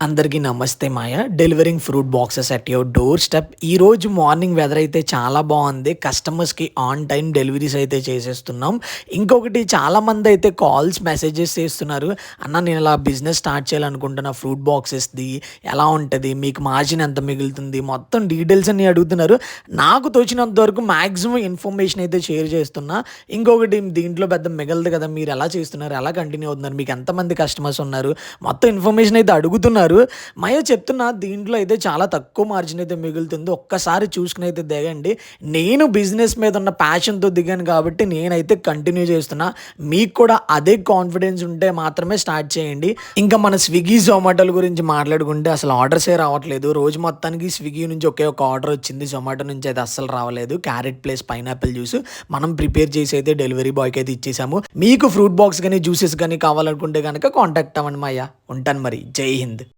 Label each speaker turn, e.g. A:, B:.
A: అందరికీ నమస్తే Maya. Delivering fruit boxes at your door step. ఈరోజు మార్నింగ్ వెదర్ అయితే చాలా బాగుంది. కస్టమర్స్కి ఆన్ టైం డెలివరీస్ అయితే చేసేస్తున్నాం. ఇంకొకటి చాలామంది అయితే కాల్స్ మెసేజెస్ చేస్తున్నారు. అన్న నేను ఇలా బిజినెస్ స్టార్ట్ చేయాలనుకుంటున్నా, ఫ్రూట్ బాక్సెస్ది ఎలా ఉంటుంది, మీకు మార్జిన్ ఎంత మిగులుతుంది, మొత్తం డీటెయిల్స్ అన్ని అడుగుతున్నారు. నాకు తోచినంత వరకు మ్యాక్సిమం ఇన్ఫర్మేషన్ అయితే షేర్ చేస్తున్నా. ఇంకొకటి దీంట్లో పెద్ద మిగలదు కదా, మీరు ఎలా చేస్తున్నారు, ఎలా కంటిన్యూ అవుతున్నారు, మీకు ఎంతమంది కస్టమర్స్ ఉన్నారు, మొత్తం ఇన్ఫర్మేషన్ అయితే అడుగుతున్నారు. మయ చెప్తున్నా దీంట్లో అయితే చాలా తక్కువ మార్జిన్ అయితే మిగులుతుంది. ఒక్కసారి చూసుకుని అయితే దిగండి. నేను బిజినెస్ మీద ఉన్న ప్యాషన్తో దిగాను కాబట్టి నేనైతే కంటిన్యూ చేస్తున్నా. మీకు కూడా అదే కాన్ఫిడెన్స్ ఉంటే మాత్రమే స్టార్ట్ చేయండి. ఇంకా మన స్విగ్గీ జొమాటోల గురించి మాట్లాడుకుంటే అసలు ఆర్డర్సే రావట్లేదు. రోజు మొత్తానికి స్విగ్గీ నుంచి ఒకే ఒక ఆర్డర్ వచ్చింది, జొమాటో నుంచి అయితే అస్సలు రావలేదు. క్యారెట్ ప్లస్ పైనాపిల్ జ్యూస్ మనం ప్రిపేర్ చేసి అయితే డెలివరీ బాయ్కి అయితే ఇచ్చేసాము. మీకు ఫ్రూట్ బాక్స్ కానీ జ్యూసెస్ కానీ కావాలనుకుంటే కనుక కాంటాక్ట్ అవ్వండి. మయ్య ఉంటాను మరి. జై హింద్.